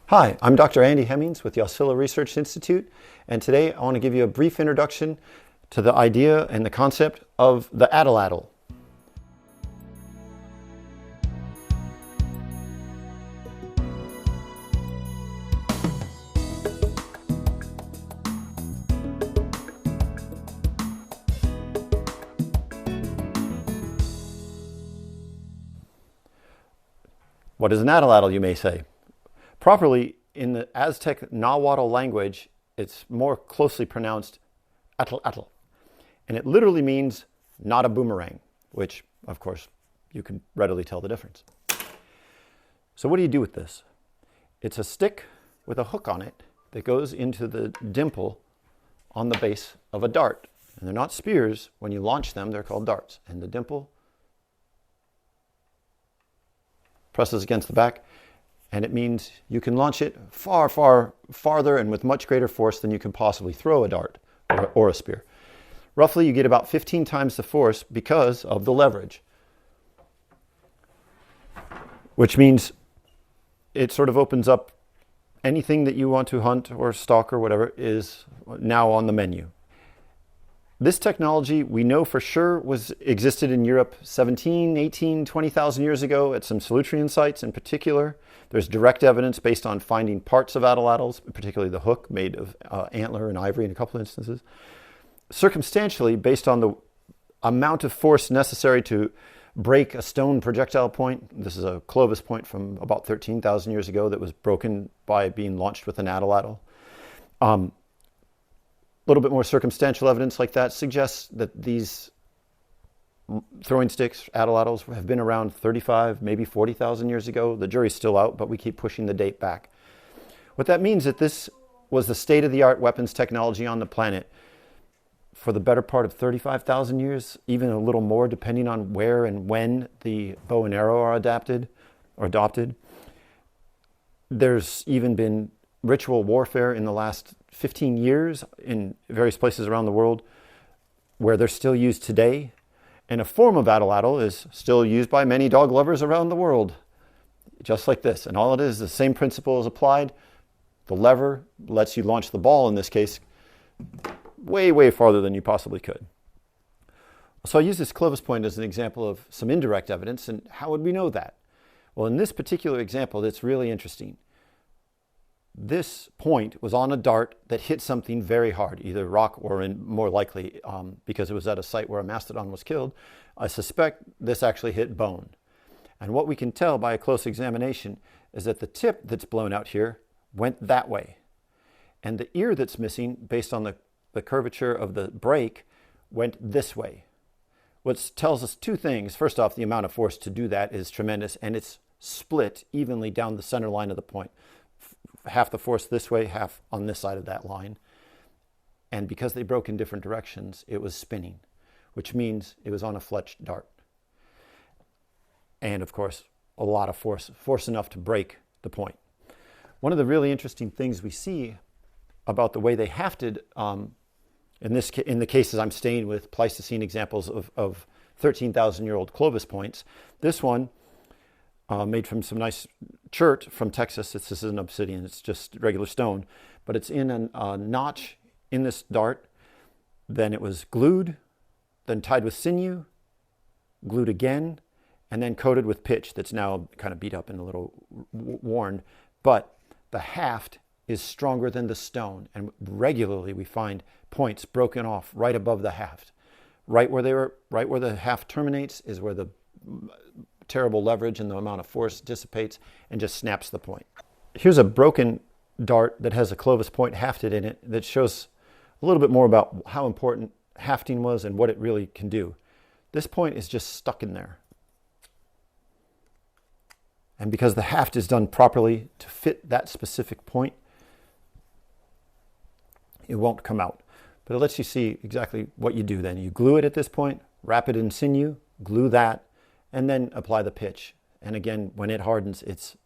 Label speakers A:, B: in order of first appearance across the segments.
A: Hi, I'm Dr. Andy Hemmings with the Oscilla Research Institute, and today I want to give you a brief introduction to the idea and the concept of the Atlatl. What is an Atlatl, you may say? Properly, in the Aztec Nahuatl language, it's more closely pronounced Atlatl. And it literally means not a boomerang, which, of course, you can readily tell the difference. So what do you do with this? It's a stick with a hook on it that goes into the dimple on the base of a dart. And they're not spears. When you launch them, they're called darts. And the dimple presses against the back, and it means you can launch it far, far farther and with much greater force than you can possibly throw a dart or a spear. Roughly, you get about 15 times the force because of the leverage, which means it sort of opens up anything that you want to hunt or stalk or whatever is now on the menu. This technology we know for sure existed in Europe 17, 18, 20,000 years ago at some Solutrean sites in particular. There's direct evidence based on finding parts of atlatls, particularly the hook made of antler and ivory in a couple of instances. Circumstantially, based on the amount of force necessary to break a stone projectile point, this is a Clovis point from about 13,000 years ago that was broken by being launched with an atlatl. A little bit more circumstantial evidence like that suggests that these throwing sticks, atlatls, have been around 35, maybe 40,000 years ago. The jury's still out, but we keep pushing the date back. What that means is that this was the state-of-the-art weapons technology on the planet for the better part of 35,000 years, even a little more depending on where and when the bow and arrow are adapted or adopted. There's even been ritual warfare in the last 15 years in various places around the world where they're still used today. And a form of atlatl is still used by many dog lovers around the world, just like this. And all it is, the same principle is applied. The lever lets you launch the ball, in this case, way, way farther than you possibly could. So I use this Clovis point as an example of some indirect evidence. And how would we know that? Well, in this particular example, it's really interesting. This point was on a dart that hit something very hard, either rock or more likely, because it was at a site where a mastodon was killed, I suspect this actually hit bone. And what we can tell by a close examination is that the tip that's blown out here went that way. And the ear that's missing, based on the curvature of the break, went this way. What tells us two things. First off, the amount of force to do that is tremendous, and it's split evenly down the center line of the point. Half the force this way, half on this side of that line. And because they broke in different directions, it was spinning, which means it was on a fletched dart. And of course, a lot of force enough to break the point. One of the really interesting things we see about the way they hafted, in the cases I'm staying with Pleistocene examples of 13,000-year-old Clovis points, this one, made from some nice chert from Texas. This isn't obsidian, it's just regular stone. But it's in a notch in this dart. Then it was glued, then tied with sinew, glued again, and then coated with pitch that's now kind of beat up and a little worn. But the haft is stronger than the stone. And regularly we find points broken off right above the haft. Right where the haft terminates is where the terrible leverage and the amount of force dissipates and just snaps the point. Here's a broken dart that has a Clovis point hafted in it that shows a little bit more about how important hafting was and what it really can do. This point is just stuck in there. And because the haft is done properly to fit that specific point, it won't come out. But it lets you see exactly what you do then. You glue it at this point, wrap it in sinew, glue that, and then apply the pitch. And again, when it hardens, it's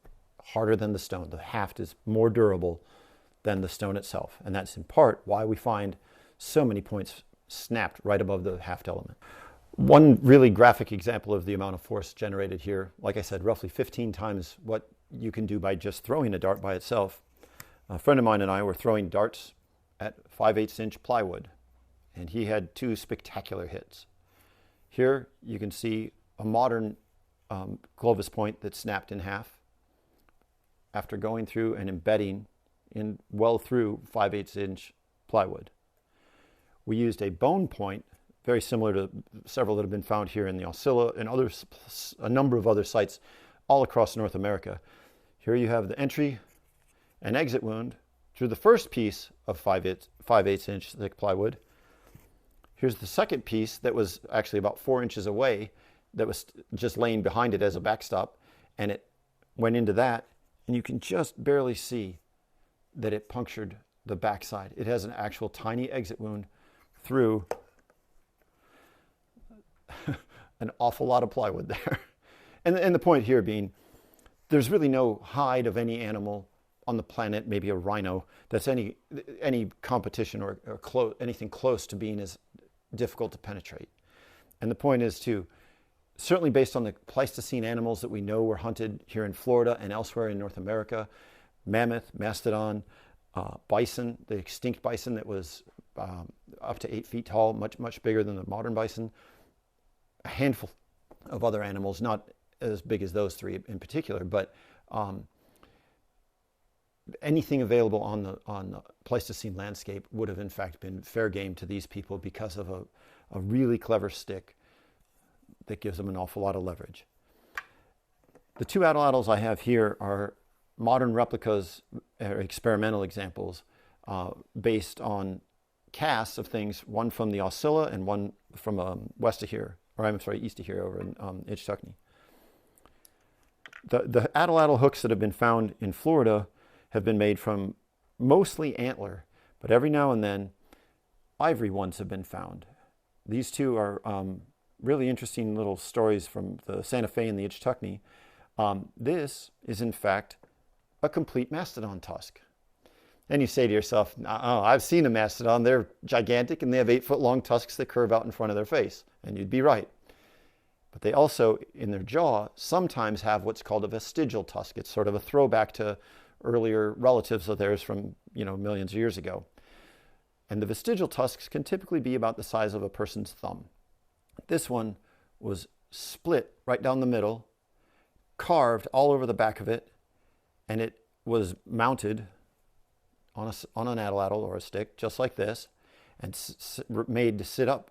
A: harder than the stone. The haft is more durable than the stone itself. And that's in part why we find so many points snapped right above the haft element. One really graphic example of the amount of force generated here, like I said, roughly 15 times what you can do by just throwing a dart by itself. A friend of mine and I were throwing darts at 5/8 inch plywood, and he had 2 spectacular hits. Here you can see a modern Clovis point that snapped in half after going through and embedding in well through 5/8 inch plywood. We used a bone point, very similar to several that have been found here in the Oscilla and a number of other sites all across North America. Here you have the entry and exit wound through the first piece of 5/8 inch thick plywood. Here's the second piece that was actually about 4 inches away that was just laying behind it as a backstop, and it went into that, and you can just barely see that it punctured the backside. It has an actual tiny exit wound through an awful lot of plywood there. And the point here being, there's really no hide of any animal on the planet, maybe a rhino, that's any competition or anything close to being as difficult to penetrate. And the point is too, certainly based on the Pleistocene animals that we know were hunted here in Florida and elsewhere in North America, mammoth, mastodon, bison, the extinct bison that was up to 8 feet tall, much bigger than the modern bison, a handful of other animals, not as big as those 3 in particular, but anything available on the Pleistocene landscape would have in fact been fair game to these people because of a really clever stick that gives them an awful lot of leverage. The 2 atlatls I have here are modern replicas, experimental examples, based on casts of things, one from the Oscilla and one from west of here, or I'm sorry, east of here over in Ichtuckney. The Atlatl hooks that have been found in Florida have been made from mostly antler, but every now and then ivory ones have been found. These 2 are really interesting little stories from the Santa Fe and the Ichtuckney. This is in fact a complete mastodon tusk. And you say to yourself, oh, I've seen a mastodon, they're gigantic and they have 8-foot long tusks that curve out in front of their face. And you'd be right. But they also, in their jaw, sometimes have what's called a vestigial tusk. It's sort of a throwback to earlier relatives of theirs from, millions of years ago. And the vestigial tusks can typically be about the size of a person's thumb. This one was split right down the middle, carved all over the back of it, and it was mounted on an atlatl or a stick, just like this, and made to sit up.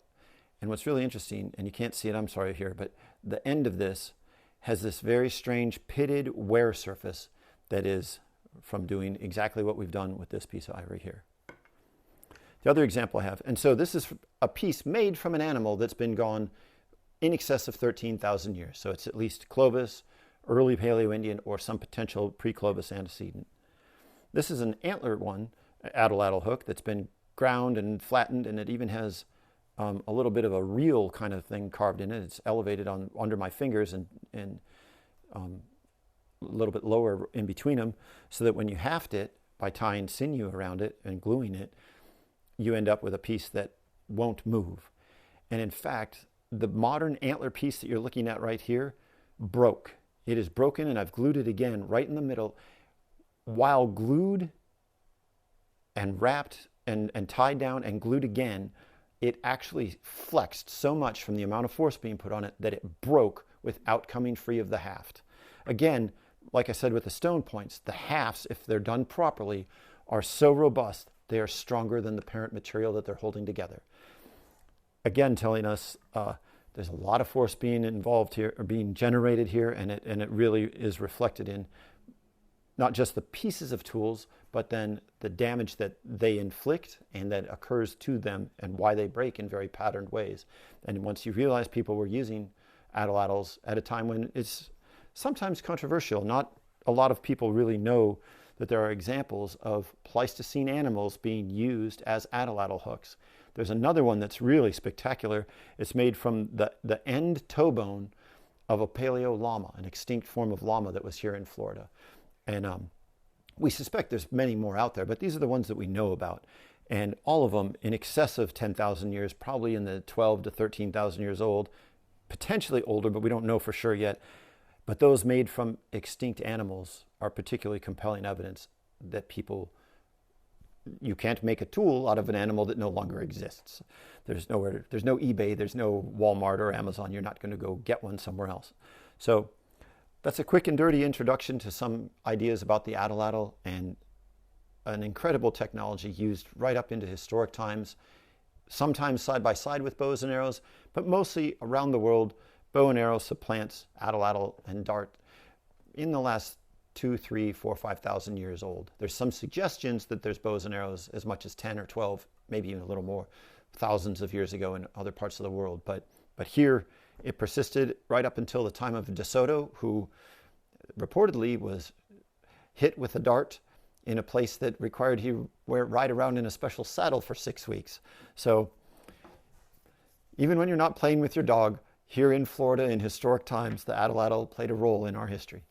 A: And what's really interesting, and you can't see it, I'm sorry here, but the end of this has this very strange pitted wear surface that is from doing exactly what we've done with this piece of ivory here. The other example I have, and so this is a piece made from an animal that's been gone in excess of 13,000 years. So it's at least Clovis, early Paleo-Indian, or some potential pre-Clovis antecedent. This is an antler one, atlatl hook, that's been ground and flattened, and it even has a little bit of a reel kind of thing carved in it. It's elevated under my fingers and a little bit lower in between them, so that when you haft it by tying sinew around it and gluing it, you end up with a piece that won't move. And in fact, the modern antler piece that you're looking at right here broke. It is broken, and I've glued it again right in the middle. While glued and wrapped and tied down and glued again, it actually flexed so much from the amount of force being put on it that it broke without coming free of the haft. Again, like I said with the stone points, the hafts, if they're done properly, are so robust, they are stronger than the parent material that they're holding together. Again, telling us there's a lot of force being involved here, or being generated here, and it really is reflected in not just the pieces of tools, but then the damage that they inflict and that occurs to them and why they break in very patterned ways. And once you realize people were using atlatls at a time when it's sometimes controversial, not a lot of people really know that there are examples of Pleistocene animals being used as atlatl hooks. There's another one that's really spectacular. It's made from the end toe bone of a paleo llama, an extinct form of llama that was here in Florida. And we suspect there's many more out there, but these are the ones that we know about. And all of them in excess of 10,000 years, probably in the 12 to 13,000 years old, potentially older, but we don't know for sure yet. But those made from extinct animals are particularly compelling evidence that you can't make a tool out of an animal that no longer exists. There's no eBay, there's no Walmart or Amazon. You're not going to go get one somewhere else. So that's a quick and dirty introduction to some ideas about the Atlatl, and an incredible technology used right up into historic times, sometimes side by side with bows and arrows, but mostly around the world, bow and arrow supplants Atlatl and dart in the last 2, 3, 4, 5,000 years old. There's some suggestions that there's bows and arrows as much as 10 or 12, maybe even a little more, thousands of years ago in other parts of the world. But here it persisted right up until the time of De Soto, who reportedly was hit with a dart in a place that required he ride around in a special saddle for 6 weeks. So even when you're not playing with your dog, here in Florida in historic times, the Atlatl played a role in our history.